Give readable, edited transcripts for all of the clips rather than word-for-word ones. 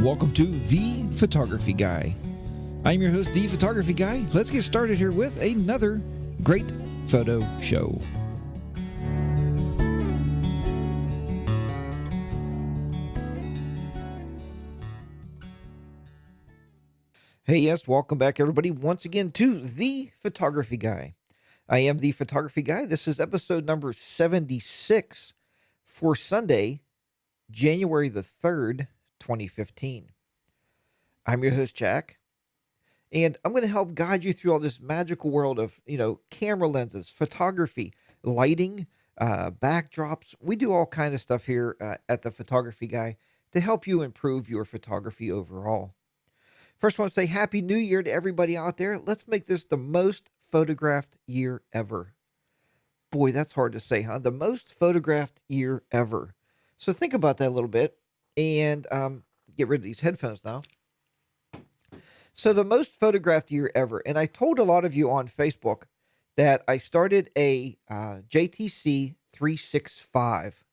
Welcome to The Photography Guy. I'm your host, The Photography Guy. Let's get started here with another great photo show. Hey, yes, welcome back, everybody, once again to The Photography Guy. I am The Photography Guy. This is episode number 76 for Sunday, January the 3rd, 2015. I'm your host, Jack, and I'm going to help guide you through all this magical world of, camera lenses, photography, lighting, backdrops. We do all kind of stuff here at the Photography Guy to help you improve your photography overall. First, I want to say Happy New Year to everybody out there. Let's make this the most photographed year ever. Boy, that's hard to say, huh? The most photographed year ever. So think about that a little bit and get rid of these headphones now. So the most photographed year ever. And I told a lot of you on Facebook that I started a JTC 365.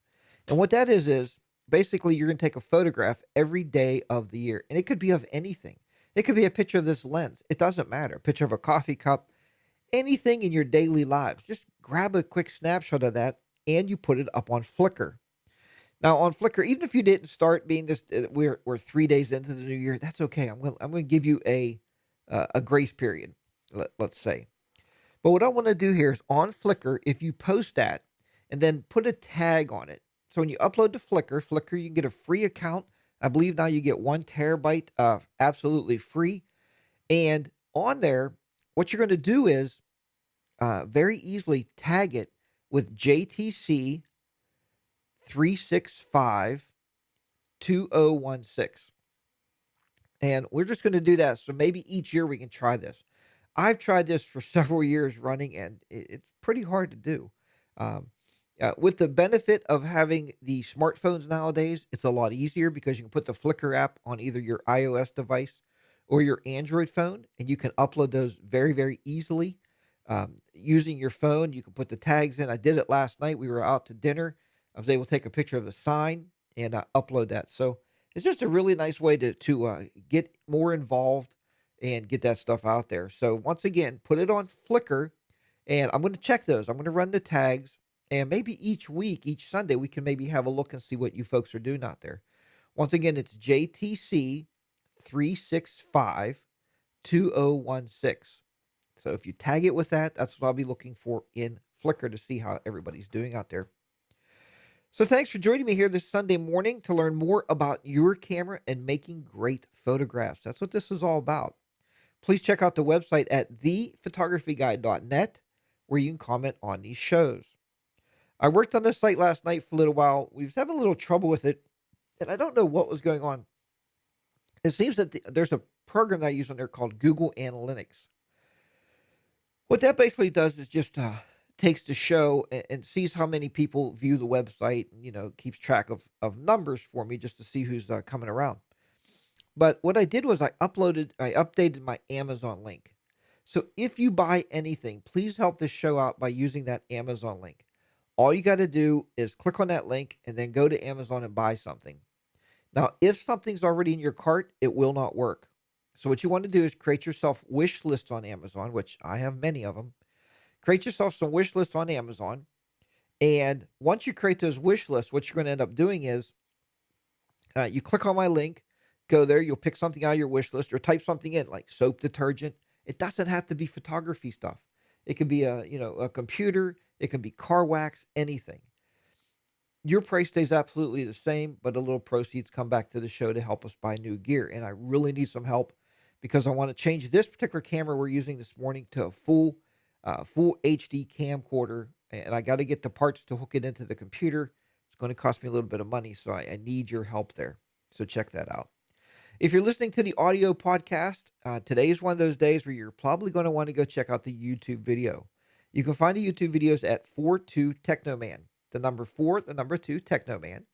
And what that is basically you're going to take a photograph every day of the year. And it could be of anything. It could be a picture of this lens. It doesn't matter. A picture of a coffee cup, anything in your daily lives. Just grab a quick snapshot of that and you put it up on Flickr. Now on Flickr, even if you didn't start being this, we're 3 days into the new year. That's okay. I'm going to give you a grace period. Let's say. But what I want to do here is on Flickr, if you post that and then put a tag on it. So when you upload to Flickr, you can get a free account. I believe now you get 1 terabyte absolutely free. And on there, what you're going to do is very easily tag it with JTC 365 2016. And we're just going to do that. So maybe each year we can try this. I've tried this for several years running, and it's pretty hard to do. With the benefit of having the smartphones nowadays, it's a lot easier because you can put the Flickr app on either your iOS device or your Android phone, and you can upload those very, very easily. Using your phone, you can put the tags in. I did it last night. We were out to dinner. I was able to take a picture of the sign and upload that. So it's just a really nice way to get more involved and get that stuff out there. So once again, put it on Flickr, and I'm going to check those. I'm going to run the tags, and maybe each week, each Sunday, we can maybe have a look and see what you folks are doing out there. Once again, it's JTC 365 2016. So if you tag it with that, that's what I'll be looking for in Flickr to see how everybody's doing out there. So thanks for joining me here this Sunday morning to learn more about your camera and making great photographs. That's what this is all about. Please check out the website at thephotographyguy.net where you can comment on these shows. I worked on this site last night for a little while. We was having a little trouble with it, and I don't know what was going on. It seems that there's a program that I use on there called Google Analytics. What that basically does is just takes the show and sees how many people view the website and, keeps track of numbers for me just to see who's coming around. But what I did was I updated my Amazon link. So if you buy anything, please help this show out by using that Amazon link. All you got to do is click on that link and then go to Amazon and buy something. Now, if something's already in your cart, it will not work. So what you want to do is create yourself wish lists on Amazon, which I have many of them. Create yourself some wish lists on Amazon. And once you create those wish lists, what you're going to end up doing is you click on my link, go there, you'll pick something out of your wish list or type something in like soap detergent. It doesn't have to be photography stuff. It could be a computer. It can be car wax, anything. Your price stays absolutely the same, but a little proceeds come back to the show to help us buy new gear. And I really need some help because I want to change this particular camera we're using this morning to a full HD camcorder. And I got to get the parts to hook it into the computer. It's going to cost me a little bit of money, so I need your help there. So check that out. If you're listening to the audio podcast, today is one of those days where you're probably going to want to go check out the YouTube video. You can find the YouTube videos at 42Technoman. The number 4, the number 2, Technoman.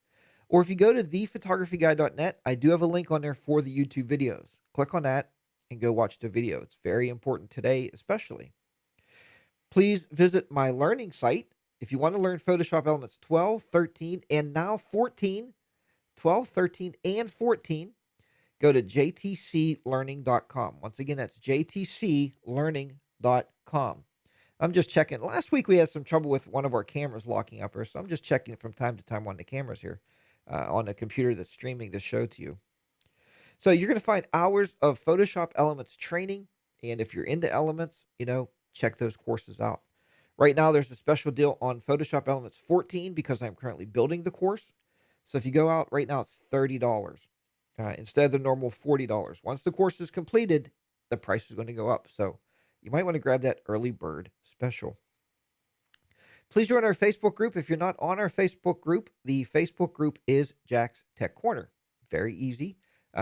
Or if you go to thephotographyguy.net, I do have a link on there for the YouTube videos. Click on that and go watch the video. It's very important today, especially. Please visit my learning site if you want to learn Photoshop Elements 12, 13, and now 14. 12, 13, and 14. go to jtclearning.com. Once again, that's jtclearning.com. I'm just checking. Last week we had some trouble with one of our cameras locking up here, so I'm just checking from time to time on the cameras here on the computer that's streaming the show to you. So you're going to find hours of Photoshop Elements training, and if you're into Elements, check those courses out. Right now, there's a special deal on Photoshop Elements 14 because I'm currently building the course. So if you go out right now, it's $30 instead of the normal $40. Once the course is completed, the price is going to go up. So you might want to grab that early bird special. Please join our Facebook group. If you're not on our Facebook group, the Facebook group is Jack's Tech Corner. Very easy.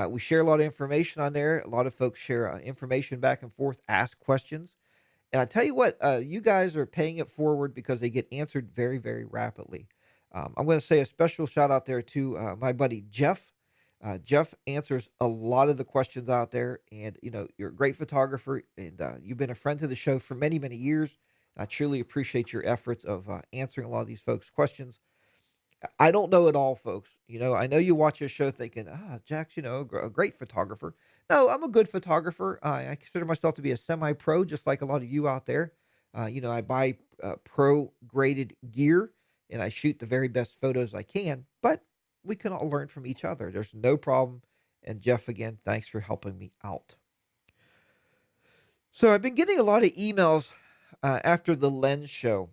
We share a lot of information on there. A lot of folks share information back and forth, ask questions. And I tell you what, you guys are paying it forward because they get answered very, very rapidly. I'm going to say a special shout out there to my buddy Jeff. Jeff answers a lot of the questions out there, and you're a great photographer, and you've been a friend to the show for many, many years. I truly appreciate your efforts of answering a lot of these folks' questions. I don't know it all, folks. I know you watch this show thinking, Jack's, a great photographer. No, I'm a good photographer. I consider myself to be a semi-pro, just like a lot of you out there. I buy pro-graded gear, and I shoot the very best photos I can. But we can all learn from each other. There's no problem. And Jeff, again, thanks for helping me out. So I've been getting a lot of emails after the lens show.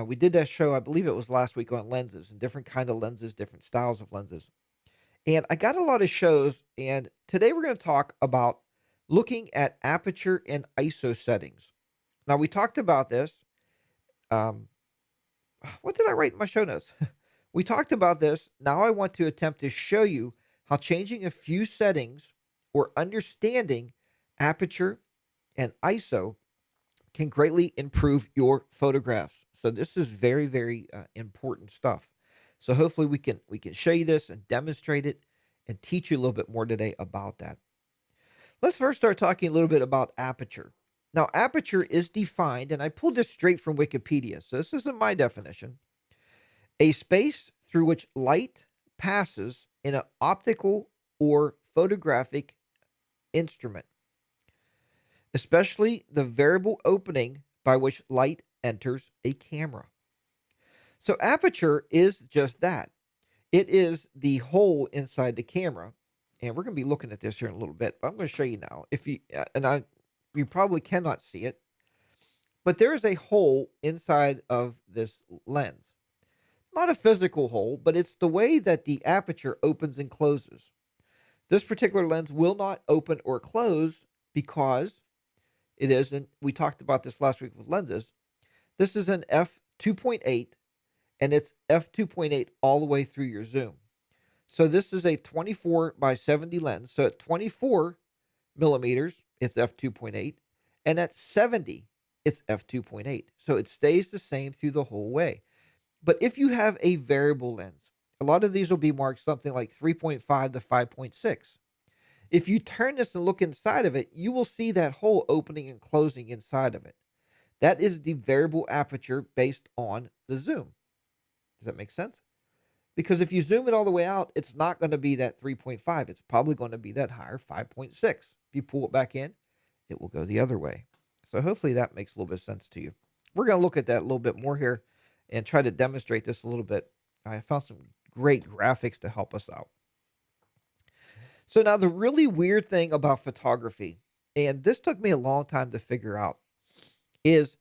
We did that show, I believe it was last week, on lenses and different kind of lenses, different styles of lenses. And I got a lot of shows, and today we're going to talk about looking at aperture and ISO settings. Now, we talked about this. What did I write in my show notes? We talked about this. Now I want to attempt to show you how changing a few settings or understanding aperture and ISO can greatly improve your photographs. So this is very, very important stuff. So hopefully we can show you this and demonstrate it and teach you a little bit more today about that. Let's first start talking a little bit about aperture. Now, aperture is defined, and I pulled this straight from Wikipedia, so this isn't my definition. A space through which light passes in an optical or photographic instrument, especially the variable opening by which light enters a camera. So aperture is just that. It is the hole inside the camera. And we're going to be looking at this here in a little bit, but I'm going to show you now. You probably cannot see it, but there is a hole inside of this lens. Not a physical hole, but it's the way that the aperture opens and closes. This particular lens will not open or close because it isn't. We talked about this last week with lenses. This is an f2.8, and it's f2.8 all the way through your zoom. So this is a 24 by 70 lens. So at 24 millimeters, it's f2.8, and at 70, it's f2.8. So it stays the same through the whole way. But if you have a variable lens, a lot of these will be marked something like 3.5 to 5.6. If you turn this and look inside of it, you will see that hole opening and closing inside of it. That is the variable aperture based on the zoom. Does that make sense? Because if you zoom it all the way out, it's not going to be that 3.5. It's probably going to be that higher 5.6. If you pull it back in, it will go the other way. So hopefully that makes a little bit of sense to you. We're going to look at that a little bit more here and try to demonstrate this a little bit. I found some great graphics to help us out. So now the really weird thing about photography, and this took me a long time to figure out, is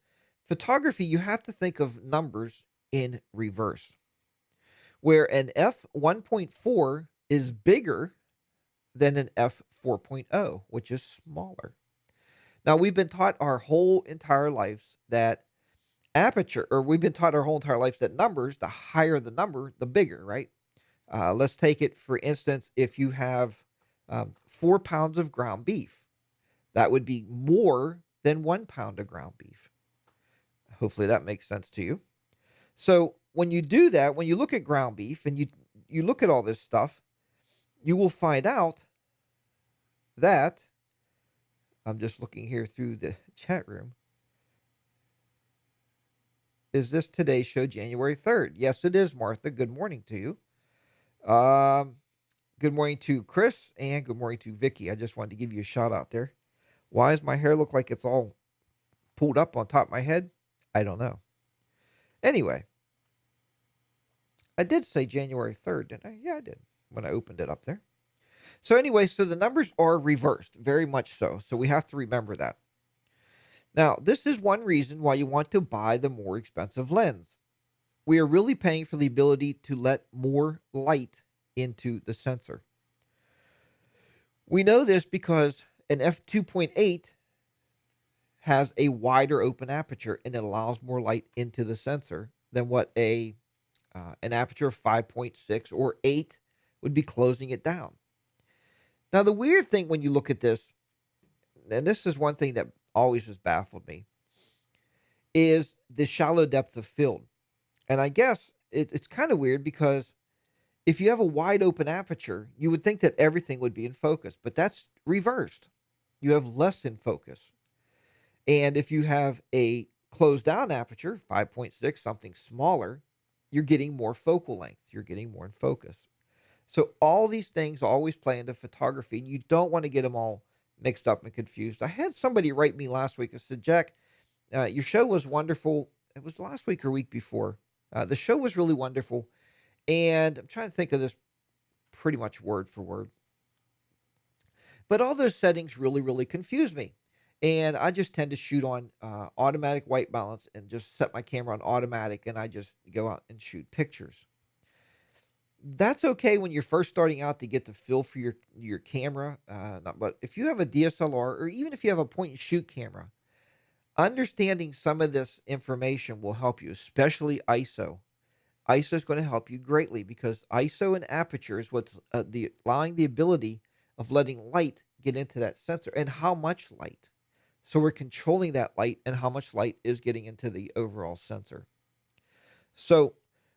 photography, you have to think of numbers in reverse, where an f1.4 is bigger than an f4.0, which is smaller. Now, we've been taught our whole entire lives that numbers, the higher the number, the bigger, right? Let's take it, for instance, if you have 4 pounds of ground beef, that would be more than 1 pound of ground beef. Hopefully that makes sense to you. So when you do that, when you look at ground beef and you look at all this stuff, you will find out that, I'm just looking here through the chat room. Is this today's show, January 3rd? Yes, it is, Martha. Good morning to you. Good morning to Chris and good morning to Vicky. I just wanted to give you a shout out there. Why does my hair look like it's all pulled up on top of my head? I don't know. Anyway, I did say January 3rd, didn't I? Yeah, I did when I opened it up there. So, anyway, so the numbers are reversed, very much so. So, we have to remember that. Now, this is one reason why you want to buy the more expensive lens. We are really paying for the ability to let more light into the sensor. We know this because an f2.8 has a wider open aperture and it allows more light into the sensor than what a an aperture of 5.6 or 8 would be closing it down. Now, the weird thing when you look at this, and this is one thing that always has baffled me, is the shallow depth of field. And I guess it's kind of weird because if you have a wide open aperture, you would think that everything would be in focus, but that's reversed. You have less in focus. And if you have a closed down aperture, 5.6, something smaller, you're getting more focal length. You're getting more in focus. So all these things always play into photography, and you don't want to get them all mixed up and confused. I had somebody write me last week and said, Jack, your show was wonderful. It was last week or week before. The show was really wonderful. And I'm trying to think of this pretty much word for word. But all those settings really, really confuse me. And I just tend to shoot on automatic white balance and just set my camera on automatic and I just go out and shoot pictures. That's okay when you're first starting out to get the feel for your camera. But if you have a DSLR or even if you have a point and shoot camera, understanding some of this information will help you, especially ISO. ISO is going to help you greatly because ISO and aperture is what's allowing the ability of letting light get into that sensor and how much light. So we're controlling that light and how much light is getting into the overall sensor. So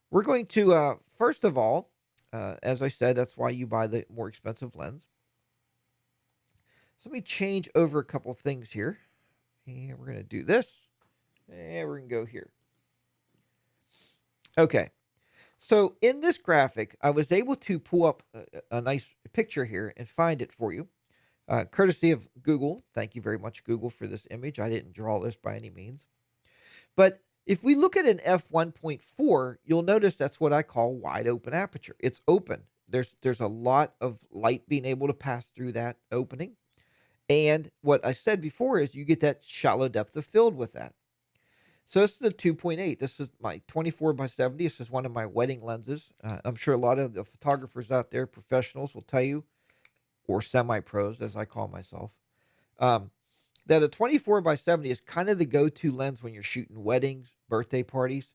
we're going to, first of all, as I said, that's why you buy the more expensive lens. So let me change over a couple things here. And we're going to do this. And we're going to go here. Okay. So in this graphic, I was able to pull up a nice picture here and find it for you, courtesy of Google. Thank you very much, Google, for this image. I didn't draw this by any means. But if we look at an f1.4, you'll notice that's what I call wide open aperture. It's open. There's a lot of light being able to pass through that opening. And what I said before is you get that shallow depth of field with that. So this is a 2.8. This is my 24 by 70. This is one of my wedding lenses. I'm sure a lot of the photographers out there, professionals, will tell you, or semi-pros, as I call myself, um, that a 24 by 70 is kind of the go-to lens when you're shooting weddings, birthday parties.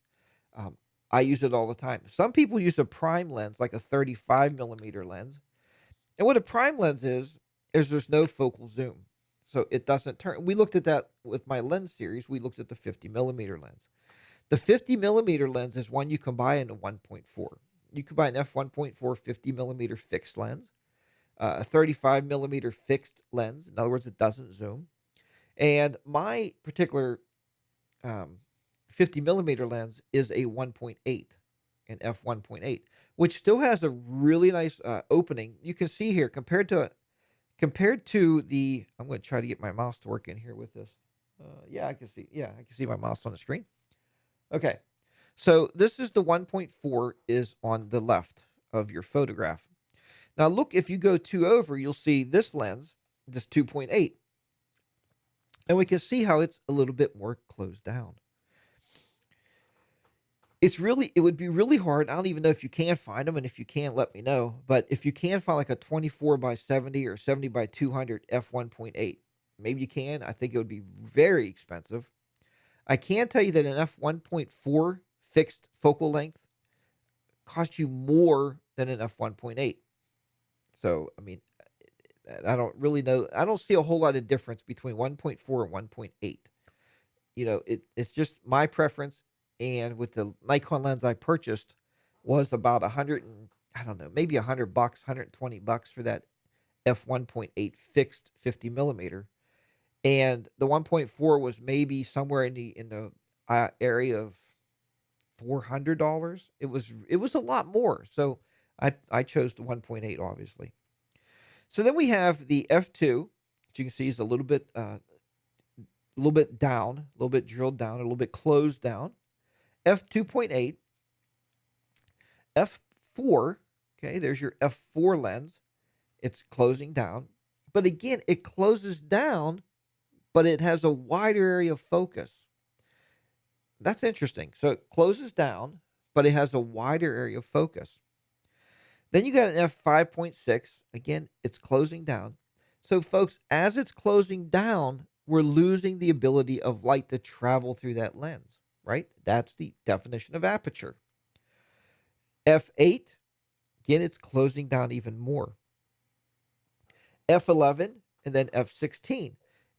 Um, I use it all the time. Some people use a prime lens, like a 35 millimeter lens. And what a prime lens is there's no focal zoom. So it doesn't turn. We looked at that with my lens series. We looked at the 50 millimeter lens. The 50 millimeter lens is one you can buy in a 1.4. You can buy an f1.4 50 millimeter fixed lens, a 35 millimeter fixed lens. In other words, it doesn't zoom. And my particular um, 50 millimeter lens is a 1.8, an f1.8, which still has a really nice opening. You can see here compared to the. I'm going to try to get my mouse to work in here with this. Yeah, I can see. Yeah, I can see my mouse on the screen. Okay, so this is the 1.4 is on the left of your photograph. Now look, if you go two over, you'll see this lens, this 2.8. And we can see how it's a little bit more closed down. It would be really hard. I don't even know if you can find them. And if you can, let me know. But if you can find like a 24 by 70 or 70 by 200 f1.8, maybe you can. I think it would be very expensive. I can tell you that an f1.4 fixed focal length costs you more than an f1.8. So, I mean, I don't really know. I don't see a whole lot of difference between 1.4 and 1.8. It's just my preference. And with the Nikon lens I purchased was about 100 and I don't know, maybe $100, $120 for that f1.8 fixed 50 millimeter, and the 1.4 was maybe somewhere in the area of $400. It was a lot more. So I chose the 1.8, obviously. So then we have the f2, which you can see is a little bit down, a little bit drilled down, a little bit closed down. F2.8, f4. Okay, there's your f4 lens. It's closing down, but again, it closes down, but it has a wider area of focus. That's interesting. So it closes down, but it has a wider area of focus. Then you got an f5.6. Again, it's closing down. So, folks, as it's closing down, we're losing the ability of light to travel through that lens, right? That's the definition of aperture. F8, again, it's closing down even more. F11, and then F16,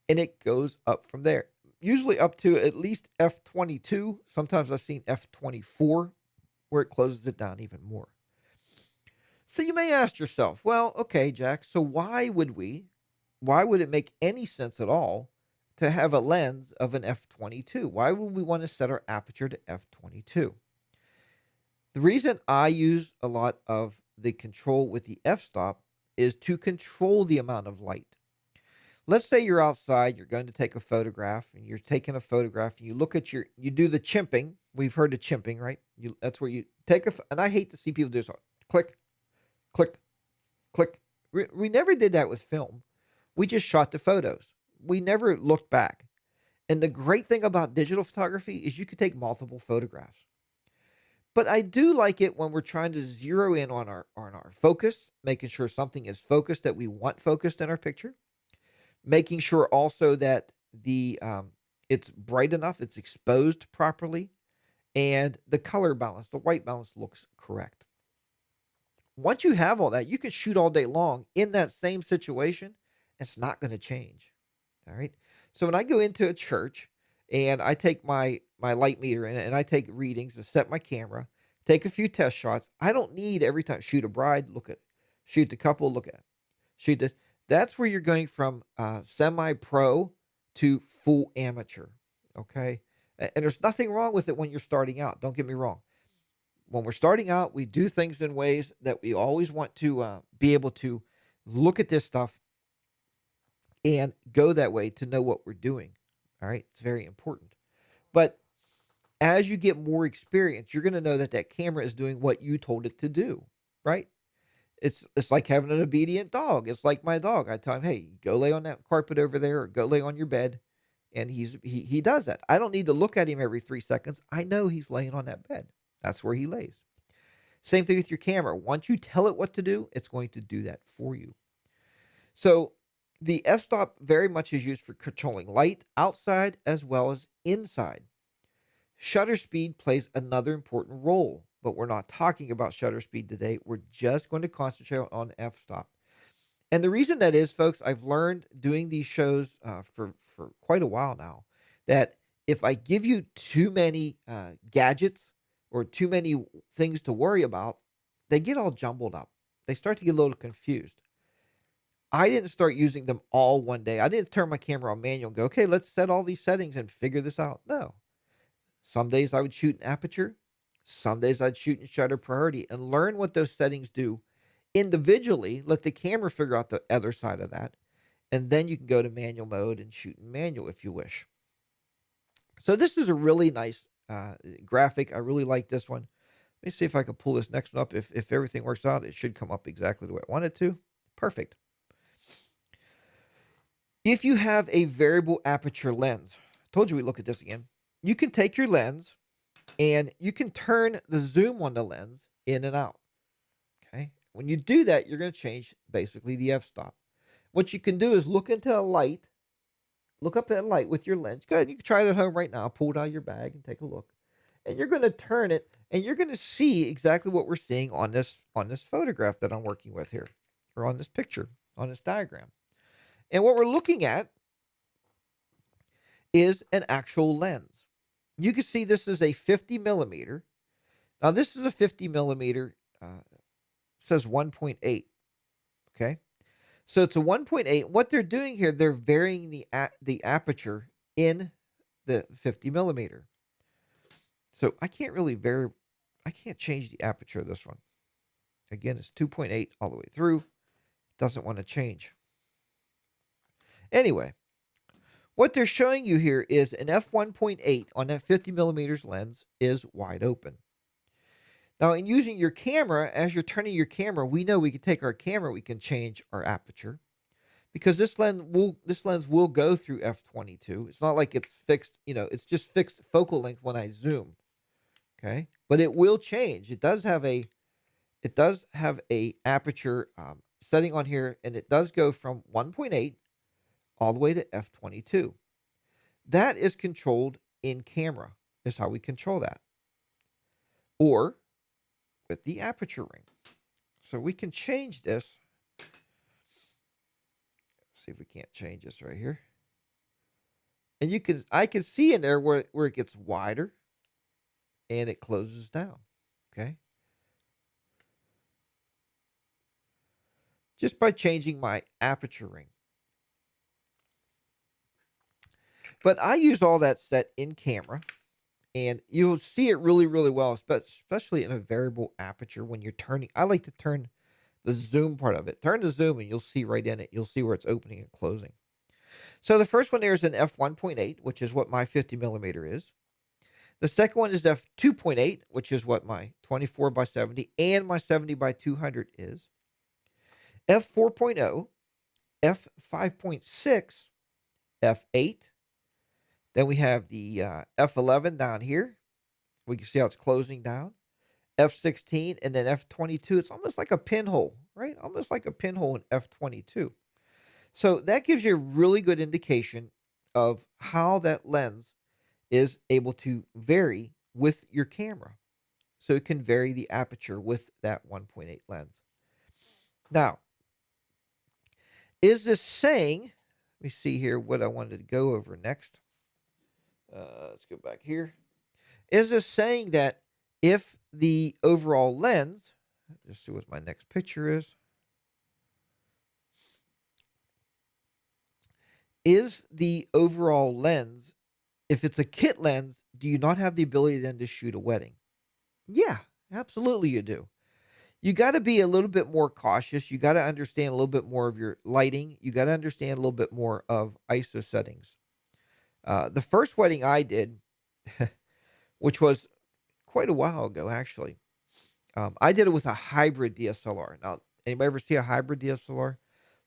and it goes up from there. Usually up to at least F22. Sometimes I've seen F24, where it closes it down even more. So you may ask yourself, well, okay, Jack, so why would it make any sense at all to have a lens of an f22? Why would we want to set our aperture to f22? The reason I use a lot of the control with the f-stop is to control the amount of light. Let's say you're outside, you're going to take a photograph, and you're taking a photograph, and you do the chimping. We've heard of chimping, right? That's where you take and I hate to see people do this. Click, click, click. We never did that with film. We just shot the photos. We never looked back. And the great thing about digital photography is you could take multiple photographs. But I do like it when we're trying to zero in on our focus, making sure something is focused that we want focused in our picture, making sure also that the it's bright enough, it's exposed properly, and the color balance, the white balance looks correct. Once you have all that, you can shoot all day long in that same situation. It's not going to change. All right. So when I go into a church and I take my light meter in it and I take readings and set my camera, take a few test shots, I don't need every time shoot a bride, look at, shoot the couple, look at, shoot this. That's where you're going from semi-pro to full amateur. Okay. And there's nothing wrong with it when you're starting out. Don't get me wrong. When we're starting out, we do things in ways that we always want to be able to look at this stuff and go that way to know what we're doing. All right. It's very important. But as you get more experience, you're going to know that that camera is doing what you told it to do. Right. It's like having an obedient dog. It's like my dog. I tell him, hey, go lay on that carpet over there or go lay on your bed. And he does that. I don't need to look at him every 3 seconds. I know he's laying on that bed. That's where he lays. Same thing with your camera. Once you tell it what to do, it's going to do that for you. So the f-stop very much is used for controlling light outside as well as inside. Shutter speed plays another important role, but we're not talking about shutter speed today. We're just going to concentrate on f-stop. And the reason that is, folks, I've learned doing these shows for quite a while now that if I give you too many gadgets or too many things to worry about, they get all jumbled up. They start to get a little confused. I didn't start using them all one day. I didn't turn my camera on manual and go, okay, let's set all these settings and figure this out. No. Some days I would shoot in aperture. Some days I'd shoot in shutter priority and learn what those settings do individually. Let the camera figure out the other side of that. And then you can go to manual mode and shoot in manual if you wish. So this is a really nice graphic. I really like this one. Let me see if I can pull this next one up. If everything works out, it should come up exactly the way I want it to. Perfect. If you have a variable aperture lens, I told you we look at this again. You can take your lens and you can turn the zoom on the lens in and out. Okay. When you do that, you're going to change basically the f-stop. What you can do is look into a light, look up at a light with your lens. Go ahead, you can try it at home right now. Pull it out of your bag and take a look. And you're going to turn it and you're going to see exactly what we're seeing on this photograph that I'm working with here, or on this picture, on this diagram. And what we're looking at is an actual lens. You can see this is a 50 millimeter. Now this is a 50 millimeter, says 1.8. Okay. So it's a 1.8. What they're doing here, they're varying the aperture in the 50 millimeter. So I can't really I can't change the aperture of this one. Again, it's 2.8 all the way through. Doesn't want to change. Anyway, what they're showing you here is an f1.8 on that 50 millimeters lens is wide open. Now, in using your camera, as you're turning your camera, we know we can take our camera, we can change our aperture because this lens will go through f22. It's not like it's fixed, it's just fixed focal length when I zoom. Okay, but it will change. It does have a aperture setting on here, and it does go from 1.8 all the way to f22. That is controlled in camera. Is how we control that, or with the aperture ring. So we can change this. See if we can't change this right here. And I can see in there where it gets wider and it closes down. Okay. Just by changing my aperture ring. But I use all that set in camera, and you'll see it really, really well, especially in a variable aperture when you're turning. I like to turn the zoom part of it. Turn the zoom, and you'll see right in it. You'll see where it's opening and closing. So the first one there is an f1.8, which is what my 50 millimeter is. The second one is f2.8, which is what my 24 by 70 and my 70 by 200 is. F4.0, f5.6, f8. Then we have the f11 down here. We can see how it's closing down. F16 and then f22. It's almost like a pinhole, right? Almost like a pinhole in f22. So that gives you a really good indication of how that lens is able to vary with your camera. So it can vary the aperture with that 1.8 lens. Now, is this saying, let me see here what I wanted to go over next. Let's go back here. Is this saying that if the overall lens, let's see what my next picture is the overall lens, if it's a kit lens, do you not have the ability then to shoot a wedding? Yeah, absolutely you do. You got to be a little bit more cautious. You got to understand a little bit more of your lighting. You got to understand a little bit more of ISO settings. The first wedding I did, which was quite a while ago, actually, I did it with a hybrid DSLR. Now, anybody ever see a hybrid DSLR?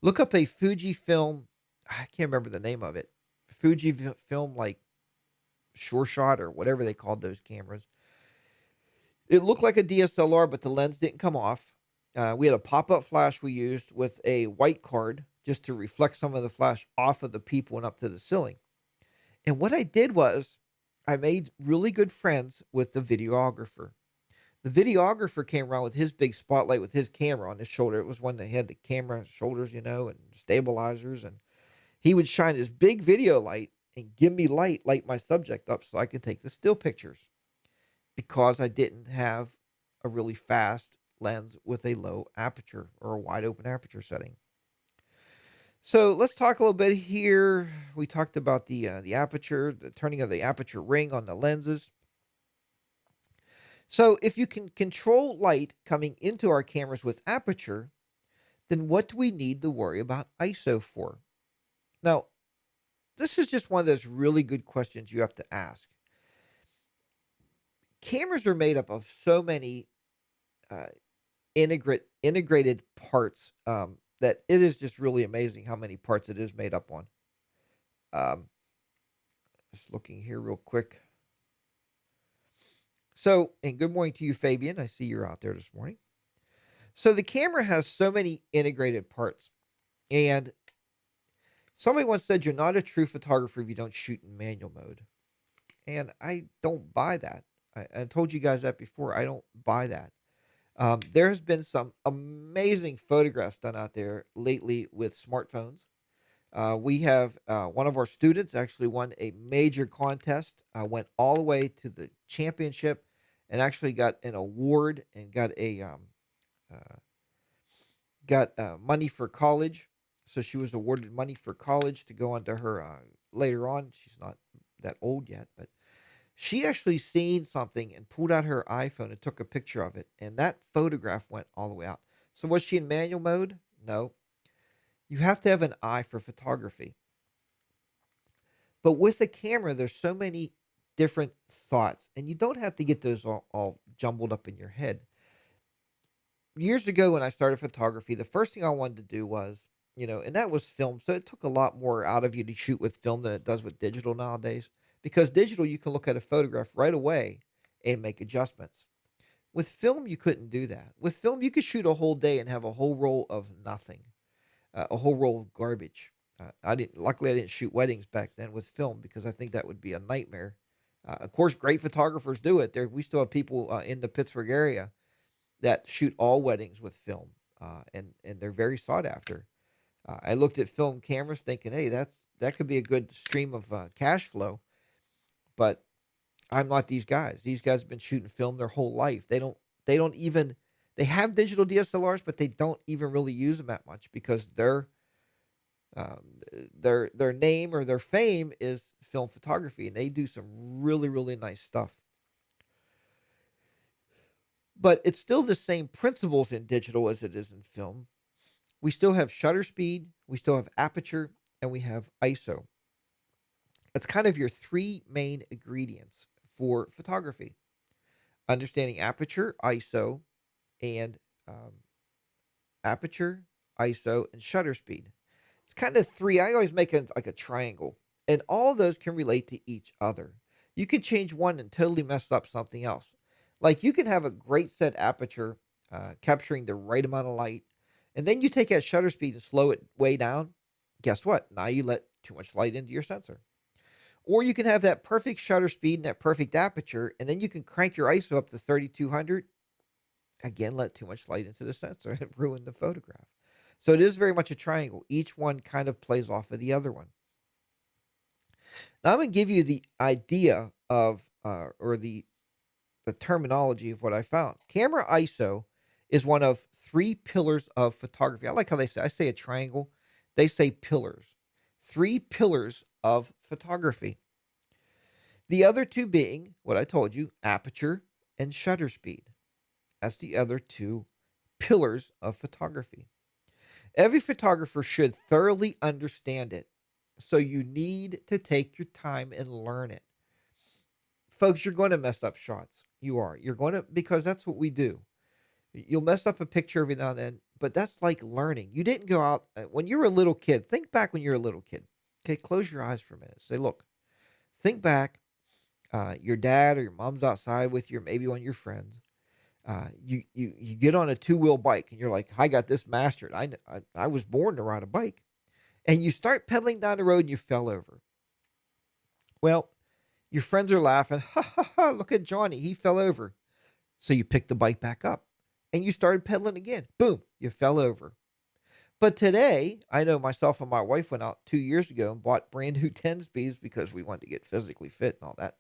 Look up a Fujifilm. I can't remember the name of it. Fujifilm, like Sure Shot or whatever they called those cameras. It looked like a DSLR, but the lens didn't come off. We had a pop-up flash we used with a white card just to reflect some of the flash off of the people and up to the ceiling. And what I did was I made really good friends with the videographer. The videographer came around with his big spotlight with his camera on his shoulder. It was one that had the camera shoulders, and stabilizers. And he would shine his big video light and give me light my subject up so I could take the still pictures because I didn't have a really fast lens with a low aperture or a wide open aperture setting. So let's talk a little bit here. We talked about the aperture, the turning of the aperture ring on the lenses. So if you can control light coming into our cameras with aperture, then what do we need to worry about ISO for? Now, this is just one of those really good questions you have to ask. Cameras are made up of so many uh, integrated parts that it is just really amazing how many parts it is made up on. Um, just looking here real quick. So, and good morning to you, Fabian. I see you're out there this morning. So the camera has so many integrated parts. And somebody once said you're not a true photographer if you don't shoot in manual mode. And I don't buy that. I told you guys that before. I don't buy that. There has been some amazing photographs done out there lately with smartphones. We have one of our students actually won a major contest, went all the way to the championship, and actually got an award and uh, got money for college. So she was awarded money for college to go on to her later on. She's not that old yet, but She actually seen something and pulled out her iPhone and took a picture of it, and that photograph went all the way out. So was she in manual mode? No. You have to have an eye for photography. But with a camera, there's so many different thoughts, and you don't have to get those all jumbled up in your head. Years ago when I started photography, the first thing I wanted to do was, and that was film. So it took a lot more out of you to shoot with film than it does with digital nowadays. Because digital, you can look at a photograph right away and make adjustments. With film, you couldn't do that. With film, you could shoot a whole day and have a whole roll of nothing, a whole roll of garbage. Luckily, I didn't shoot weddings back then with film because I think that would be a nightmare. Of course, great photographers do it. We still have people in the Pittsburgh area that shoot all weddings with film, and they're very sought after. I looked at film cameras thinking, hey, that could be a good stream of cash flow, but I'm not these guys. These guys have been shooting film their whole life. They don't even they have digital DSLRs, but they don't even really use them that much because um, their name or their fame is film photography, and they do some really really nice stuff. But it's still the same principles in digital as it is in film. We still have shutter speed, we still have aperture, and we have ISO. That's kind of your three main ingredients for photography: understanding aperture, ISO, and um, aperture, ISO, and shutter speed. It's kind of three. I always make it like a triangle, and all of those can relate to each other. You can change one and totally mess up something else. Like you can have a great set aperture, capturing the right amount of light, and then you take that shutter speed and slow it way down. Guess what? Now you let too much light into your sensor. Or you can have that perfect shutter speed and that perfect aperture, and then you can crank your ISO up to 3200. Again, let too much light into the sensor and ruin the photograph. So it is very much a triangle. Each one kind of plays off of the other one. Now I'm going to give you the idea of, or the terminology of what I found. Camera ISO is one of three pillars of photography. I like how I say a triangle. They say pillars. Three pillars of photography. The other two being what I told you, aperture and shutter speed. That's the other two pillars of photography. Every photographer should thoroughly understand it. So you need to take your time and learn it. Folks, you're going to mess up shots. You are. You're going to, because that's what we do. You'll mess up a picture every now and then, but that's like learning. You didn't go out when you were a little kid. Think back when you were a little kid. Okay, close your eyes for a minute. Say, look, think back. Your dad or your mom's outside with you, or maybe one of your friends. You get on a two-wheel bike and you're like, I got this mastered. I was born to ride a bike, and you start pedaling down the road and you fell over. Well, your friends are laughing. Ha ha ha! Look at Johnny, he fell over. So you pick the bike back up and you started pedaling again. Boom, you fell over. But today, I know myself and my wife went out 2 years ago and bought brand new 10 speeds because we wanted to get physically fit and all that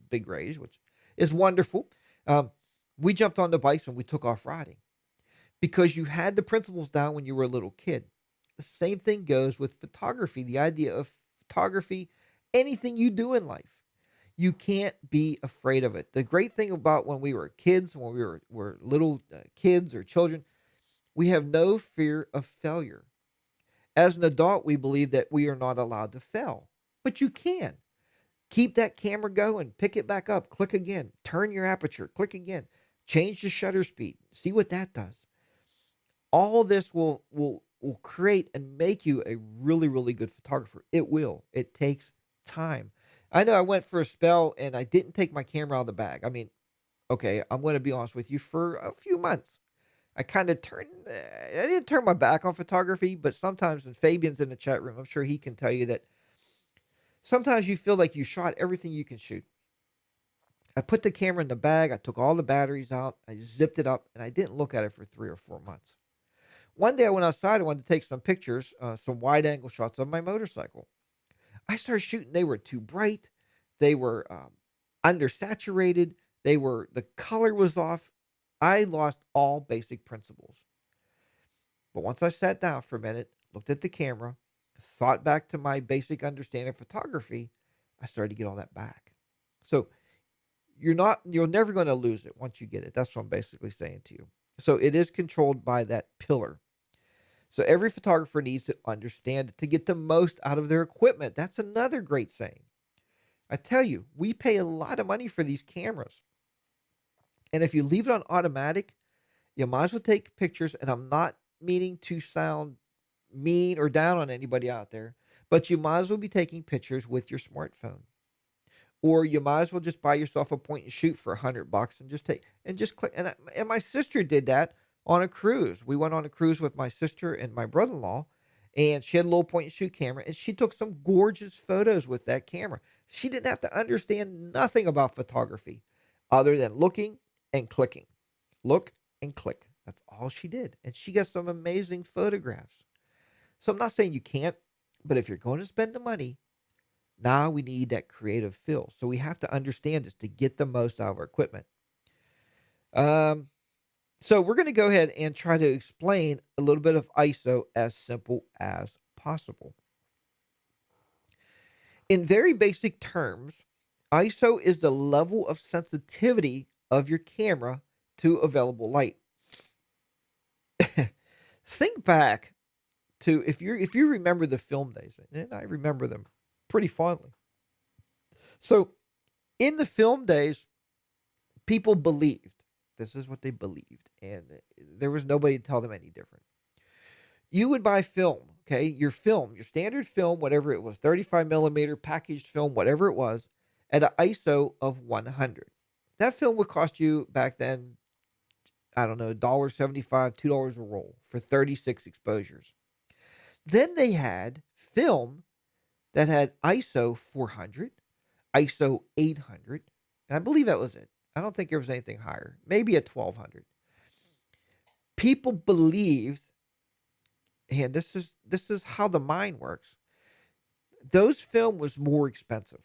big rage, which is wonderful. Um, we jumped on the bikes and we took off riding because you had the principles down when you were a little kid. The same thing goes with photography, the idea of photography, anything you do in life. You can't be afraid of it. The great thing about when we were kids, when were little kids or children, we have no fear of failure. As an adult, we believe that we are not allowed to fail, but you can. Keep that camera going, pick it back up, click again, turn your aperture, click again, change the shutter speed, see what that does. All this will create and make you a really really good photographer. It will. It takes time. I know I went for a spell and I didn't take my camera out of the bag. I mean, okay, I'm going to be honest with you. For a few months, I kind of turned. I didn't turn my back on photography, but sometimes, and Fabian's in the chat room, I'm sure he can tell you that sometimes you feel like you shot everything you can shoot. I put the camera in the bag. I took all the batteries out. I zipped it up, and I didn't look at it for 3 or 4 months. One day I went outside. I wanted to take some pictures, some wide angle shots of my motorcycle. I started shooting. They were too bright. They were undersaturated. The color was off. I lost all basic principles. But once I sat down for a minute, looked at the camera, thought back to my basic understanding of photography, I started to get all that back. So you're never going to lose it once you get it. That's what I'm basically saying to you. So it is controlled by that pillar. So every photographer needs to understand it to get the most out of their equipment. That's another great saying. I tell you, we pay a lot of money for these cameras. And if you leave it on automatic, you might as well take pictures. And I'm not meaning to sound mean or down on anybody out there, but you might as well be taking pictures with your smartphone. Or you might as well just buy yourself a point and shoot for $100 and just click. And my sister did that on a cruise. We went on a cruise with my sister and my brother-in-law, and she had a little point and shoot camera, and she took some gorgeous photos with that camera. She didn't have to understand nothing about photography other than looking and clicking. Look and click. That's all she did. And she got some amazing photographs. So I'm not saying you can't, but if you're going to spend the money, now we need that creative feel. So we have to understand this to get the most out of our equipment. Um, so we're going to go ahead and try to explain a little bit of ISO as simple as possible. In very basic terms, ISO is the level of sensitivity of your camera to available light. Think back to if you remember the film days, and I remember them pretty fondly. So in the film days, people believed this is what they believed, and there was nobody to tell them any different. You would buy film, okay, your standard film, whatever it was, 35 millimeter packaged film, whatever it was, at an ISO of 100. That film would cost you back then, I don't know, $1.75, $2 a roll for 36 exposures. Then they had film that had ISO 400, ISO 800, and I believe that was it. I don't think there was anything higher, maybe at 1200. People believed, and this is how the mind works. Those film was more expensive.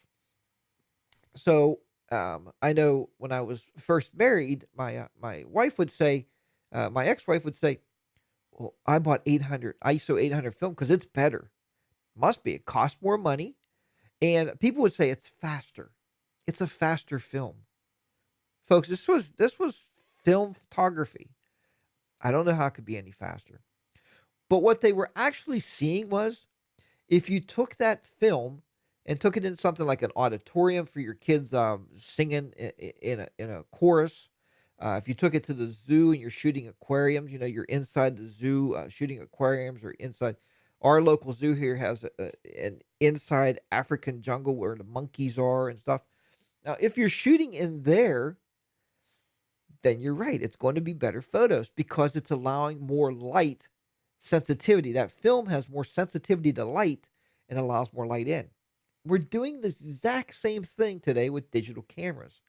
So I know when I was first married, my wife would say, my ex-wife would say, "Well, I bought 800 ISO 800 film because it's better. Must be. It costs more money." And people would say it's faster. It's a faster film. Folks, this was film photography. I don't know how it could be any faster. But what they were actually seeing was if you took that film and took it in something like an auditorium for your kids singing in a chorus, if you took it to the zoo and you're shooting aquariums, you're inside the zoo shooting aquariums or inside. Our local zoo here has an inside African jungle where the monkeys are and stuff. Now, if you're shooting in there, then you're right. It's going to be better photos because it's allowing more light sensitivity. That film has more sensitivity to light and allows more light in. We're doing the exact same thing today with digital cameras.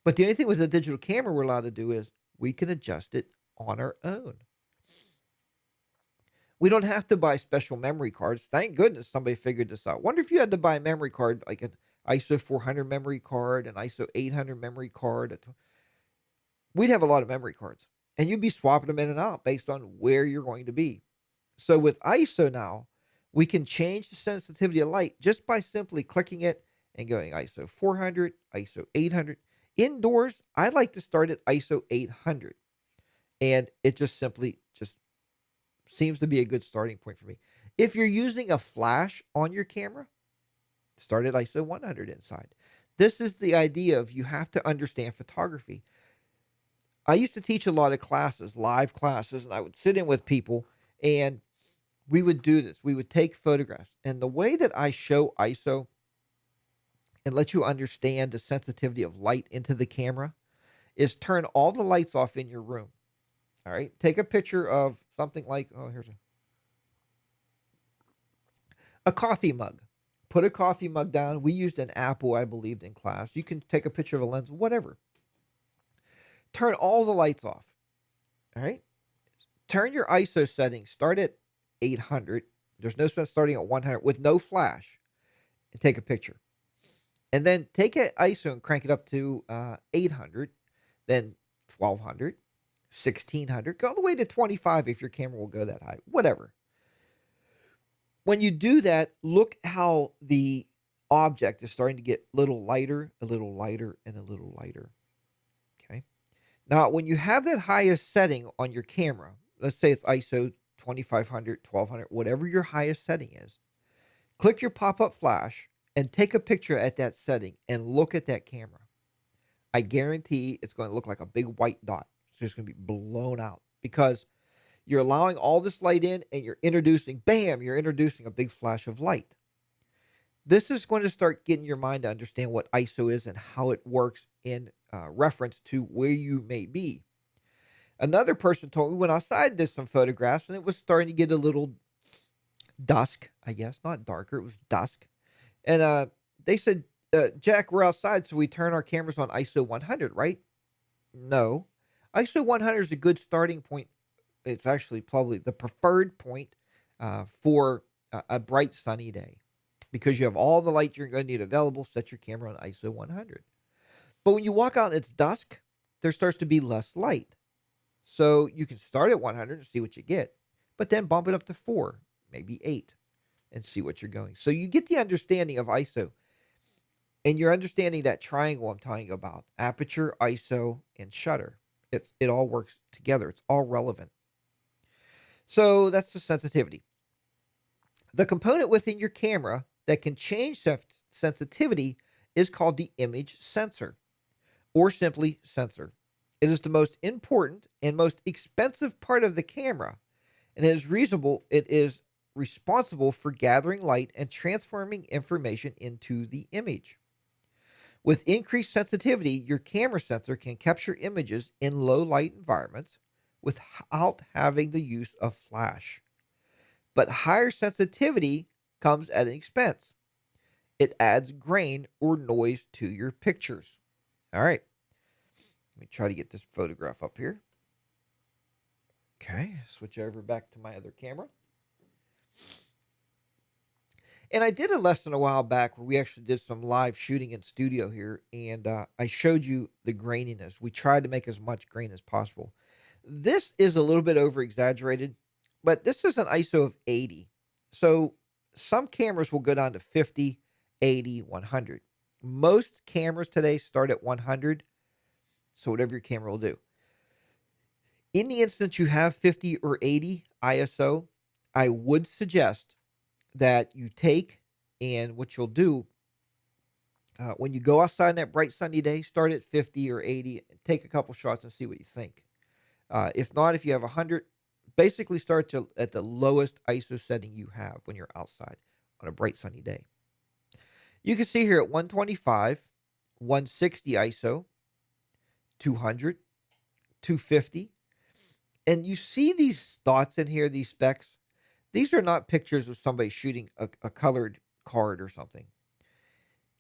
But the only thing with a digital camera we're allowed to do is we can adjust it on our own. We don't have to buy special memory cards. Thank goodness somebody figured this out. Wonder if you had to buy a memory card like an ISO 400 memory card, an ISO 800 memory card. We'd have a lot of memory cards, and you'd be swapping them in and out based on where you're going to be. So with ISO now, we can change the sensitivity of light just by simply clicking it and going ISO 400, ISO 800. Indoors, I like to start at ISO 800, and it just simply just seems to be a good starting point for me. If you're using a flash on your camera, start at ISO 100 inside. This is the idea of you have to understand photography. I used to teach a lot of classes, live classes, and I would sit in with people and we would do this. We would take photographs. And the way that I show ISO and let you understand the sensitivity of light into the camera is turn all the lights off in your room. All right. Take a picture of something like, oh, here's a coffee mug. Put a coffee mug down. We used an apple, I believed, in class. You can take a picture of a lens, whatever. Turn all the lights off. All right. Turn your ISO settings. Start at 800. There's no sense starting at 100 with no flash and take a picture. And then take an ISO and crank it up to 800, then 1200, 1600, go all the way to 25 if your camera will go that high, whatever. When you do that, look how the object is starting to get a little lighter, a little lighter, and a little lighter. Okay. Now, when you have that highest setting on your camera, let's say it's ISO 2500, 1200, whatever your highest setting is, click your pop up flash and take a picture at that setting and look at that camera. I guarantee it's going to look like a big white dot. It's just going to be blown out because you're allowing all this light in and you're introducing a big flash of light. This is going to start getting your mind to understand what ISO is and how it works in reference to where you may be. Another person told me when outside did some photographs and it was starting to get a little dusk, I guess, not darker, it was dusk. And they said, Jack, we're outside, so we turn our cameras on ISO 100, right? No. ISO 100 is a good starting point. It's actually probably the preferred point for a bright sunny day because you have all the light you're going to need available. Set your camera on ISO 100. But when you walk out and it's dusk, there starts to be less light. So you can start at 100 and see what you get, but then bump it up to 4, maybe 8, and see what you're going. So you get the understanding of ISO, and you're understanding that triangle I'm telling you about: aperture, ISO, and shutter. It all works together. It's all relevant. So that's the sensitivity. The component within your camera that can change sensitivity is called the image sensor, or simply sensor. It is the most important and most expensive part of the camera, and it is responsible for gathering light and transforming information into the image. With increased sensitivity, your camera sensor can capture images in low light environments without having the use of flash. But higher sensitivity comes at an expense. It adds grain or noise to your pictures. All right. Let me try to get this photograph up here. Okay, switch over back to my other camera. And I did a lesson a while back where we actually did some live shooting in studio here, and I showed you the graininess. We tried to make as much grain as possible. This is a little bit over exaggerated, but this is an ISO of 80. So some cameras will go down to 50, 80, 100. Most cameras today start at 100. So whatever your camera will do. In the instance you have 50 or 80 ISO, I would suggest that you take, and what you'll do when you go outside on that bright sunny day, start at 50 or 80, and take a couple shots and see what you think. If not, if you have 100, basically start at the lowest ISO setting you have when you're outside on a bright sunny day. You can see here at 125, 160 ISO, 200, 250. And you see these dots in here, these specks. These are not pictures of somebody shooting a colored card or something.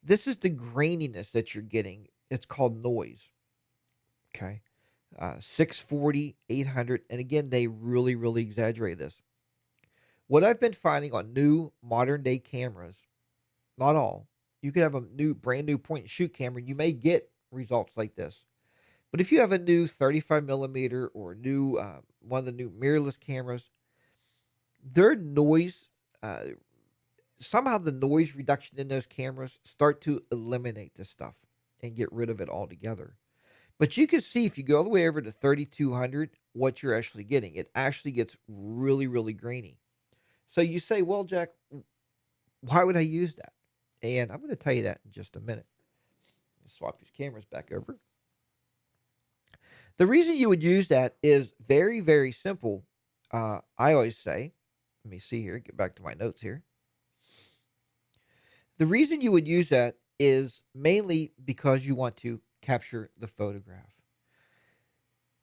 This is the graininess that you're getting. It's called noise. Okay. 640, 800. And again, they really, really exaggerate this. What I've been finding on new modern day cameras, not all, you could have a brand new point and shoot camera, and you may get results like this. But if you have a new 35 millimeter or new one of the new mirrorless cameras, their noise, uh, somehow the noise reduction in those cameras start to eliminate this stuff and get rid of it altogether. But you can see if you go all the way over to 3200, what you're actually getting. It actually gets really, really grainy. So you say, well, Jack, why would I use that? And I'm going to tell you that in just a minute. Let's swap these cameras back over. The reason you would use that is very, very simple. I always say, let me see here, get back to my notes here. The reason you would use that is mainly because you want to capture the photograph.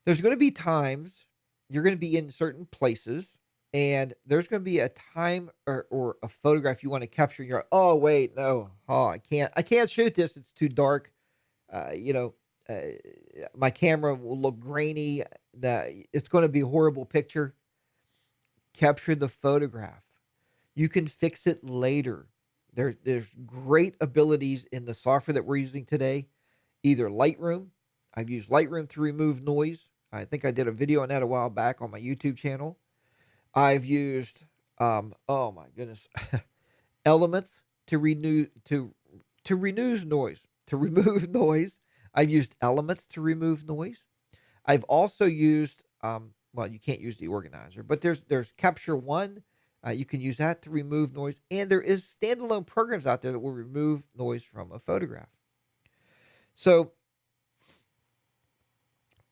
There's going to be times you're going to be in certain places, and there's going to be a time or a photograph you want to capture. And you're like, oh wait, no, oh I can't shoot this. It's too dark. Uh, you know, uh, my camera will look grainy. It's going to be a horrible picture. Capture the photograph. You can fix it later. There's great abilities in the software that we're using today. Either Lightroom. I've used Lightroom to remove noise. I think I did a video on that a while back on my YouTube channel. I've used oh my goodness, Elements to to remove noise, to remove noise, I've used Elements to remove noise. I've also used, well, you can't use the organizer, but there's Capture One. You can use that to remove noise, and there is standalone programs out there that will remove noise from a photograph. So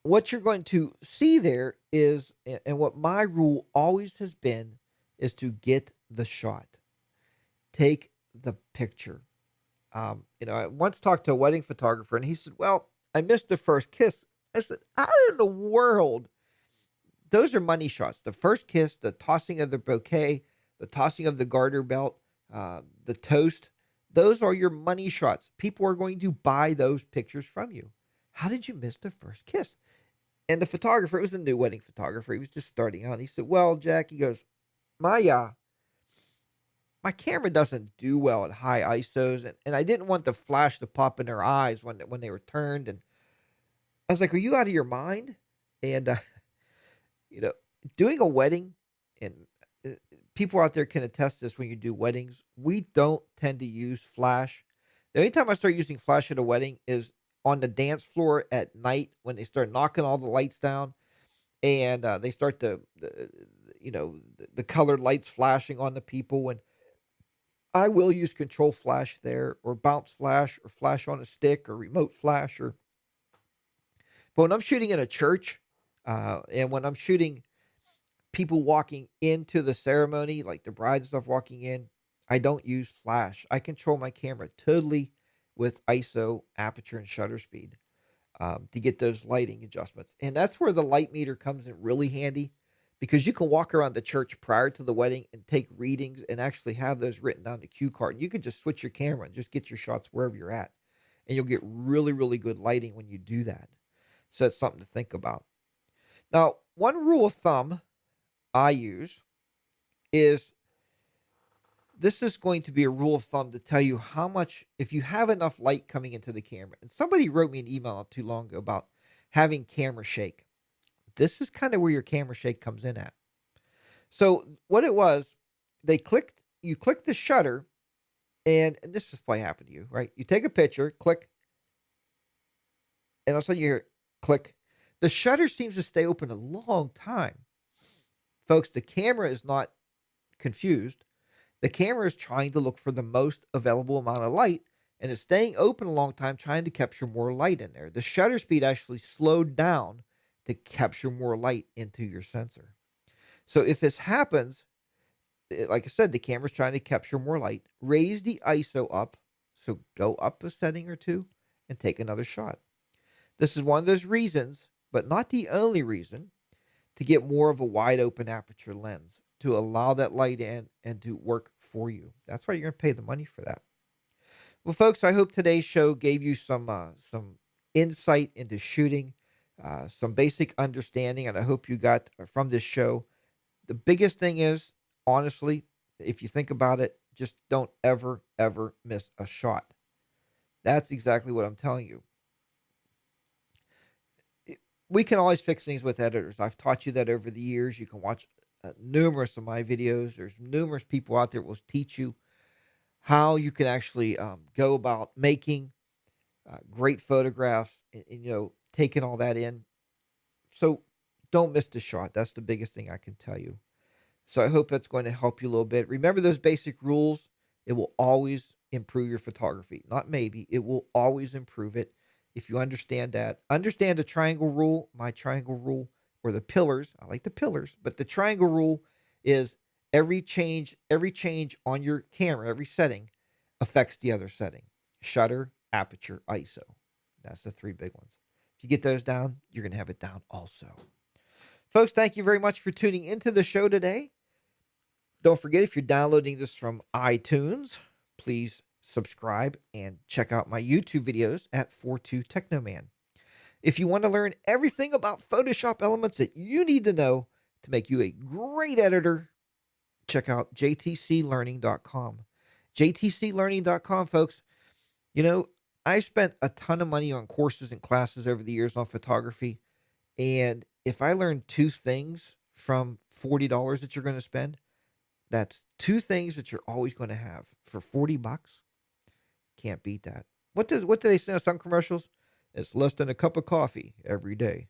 what you're going to see there is, and what my rule always has been, is to get the shot, take the picture. I once talked to a wedding photographer, and he said, "Well, I missed the first kiss." I said, "How in the world? Those are money shots. The first kiss, the tossing of the bouquet, the tossing of the garter belt, the toast. Those are your money shots. People are going to buy those pictures from you. How did you miss the first kiss?" And the photographer, it was a new wedding photographer. He was just starting out. He said, "Well, Jack," he goes, "my my camera doesn't do well at high ISOs, and I didn't want the flash to pop in their eyes when they were turned." And I was like, "Are you out of your mind?" And you know, doing a wedding, and uh, people out there can attest to this, when you do weddings, we don't tend to use flash. The only time I start using flash at a wedding is on the dance floor at night when they start knocking all the lights down, and they start the colored lights flashing on the people. And I will use control flash there, or bounce flash, or flash on a stick, or remote flash. Or but when I'm shooting in a church, and when I'm shooting people walking into the ceremony, like the bride and stuff walking in, I don't use flash. I control my camera totally with ISO, aperture, and shutter speed, to get those lighting adjustments. And that's where the light meter comes in really handy, because you can walk around the church prior to the wedding and take readings and actually have those written down the cue card. And you can just switch your camera and just get your shots wherever you're at. And you'll get really, really good lighting when you do that. So that's something to think about. Now, one rule of thumb I use is, this is going to be a rule of thumb to tell you how much, if you have enough light coming into the camera. And somebody wrote me an email not too long ago about having camera shake. This is kind of where your camera shake comes in at. So what it was, you click the shutter, and this is probably happened to you, right? You take a picture, click, and all of a sudden you hear click. The shutter seems to stay open a long time. Folks, the camera is not confused. The camera is trying to look for the most available amount of light, and it's staying open a long time trying to capture more light in there. The shutter speed actually slowed down to capture more light into your sensor. So if this happens, like I said, the camera's trying to capture more light. Raise the ISO up. So go up a setting or two and take another shot. This is one of those reasons, but not the only reason, to get more of a wide open aperture lens to allow that light in and to work for you. That's why you're going to pay the money for that. Well, folks, I hope today's show gave you some insight into shooting, some basic understanding, and I hope you got from this show. The biggest thing is, honestly, if you think about it, just don't ever, ever miss a shot. That's exactly what I'm telling you. We can always fix things with editors. I've taught you that over the years. You can watch numerous of my videos. There's numerous people out there that will teach you how you can actually go about making great photographs, and taking all that in. So don't miss the shot. That's the biggest thing I can tell you. So I hope that's going to help you a little bit. Remember those basic rules. It will always improve your photography. Not maybe, it will always improve it. If you understand that, understand the triangle rule, my triangle rule, or the pillars. I like the pillars, but the triangle rule is every change on your camera, every setting affects the other setting. Shutter, aperture, ISO. That's the three big ones. If you get those down, you're going to have it down also. Folks, thank you very much for tuning into the show today. Don't forget, if you're downloading this from iTunes, please subscribe and check out my YouTube videos at 42 Technoman. If you want to learn everything about Photoshop elements that you need to know to make you a great editor, check out jtclearning.com. jtclearning.com, folks. I've spent a ton of money on courses and classes over the years on photography. And if I learn two things from $40 that you're going to spend, that's two things that you're always going to have for $40. Can't beat that. What do they say in some commercials? It's less than a cup of coffee every day.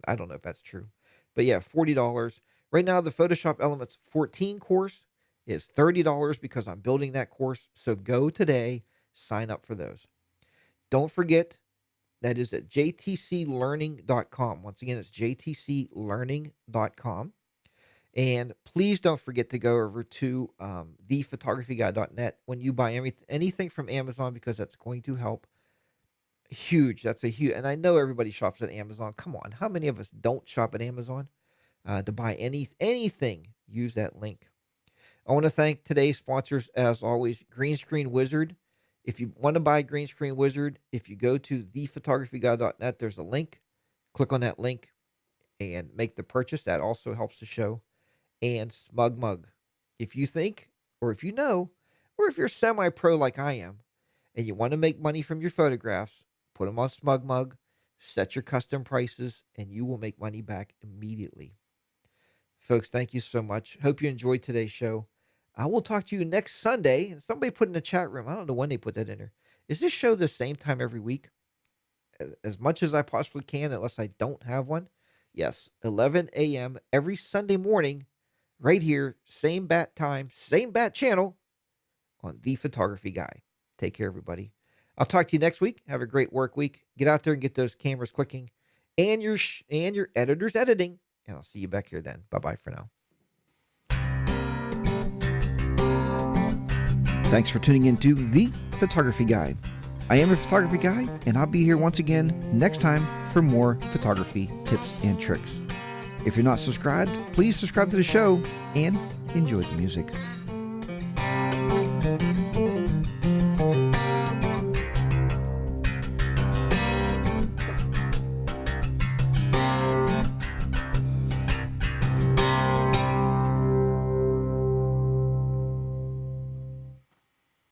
I don't know if that's true. But yeah, $40. Right now, the Photoshop Elements 14 course is $30 because I'm building that course. So go today, sign up for those. Don't forget, that is at jtclearning.com. Once again, it's jtclearning.com. And please don't forget to go over to thephotographyguy.net when you buy anything from Amazon, because that's going to help huge. That's a huge, and I know everybody shops at Amazon. Come on, how many of us don't shop at Amazon to buy anything? Use that link. I want to thank today's sponsors, as always, Green Screen Wizard. If you want to buy Green Screen Wizard, if you go to thephotographyguy.net, there's a link. Click on that link and make the purchase. That also helps the show. And Smug Mug. If you think, or if you know, or if you're semi-pro like I am, and you want to make money from your photographs, put them on Smug Mug, set your custom prices, and you will make money back immediately. Folks, thank you so much. Hope you enjoyed today's show. I will talk to you next Sunday. And somebody put in the chat room, I don't know when they put that in there. Is this show the same time every week? As much as I possibly can, unless I don't have one. Yes, 11 a.m. every Sunday morning, right here, same bat time, same bat channel on The Photography Guy. Take care, everybody. I'll talk to you next week. Have a great work week. Get out there and get those cameras clicking and your editor's editing. And I'll see you back here then. Bye-bye for now. Thanks for tuning in to The Photography Guy. I am a photography guy, and I'll be here once again next time for more photography tips and tricks. If you're not subscribed, please subscribe to the show and enjoy the music.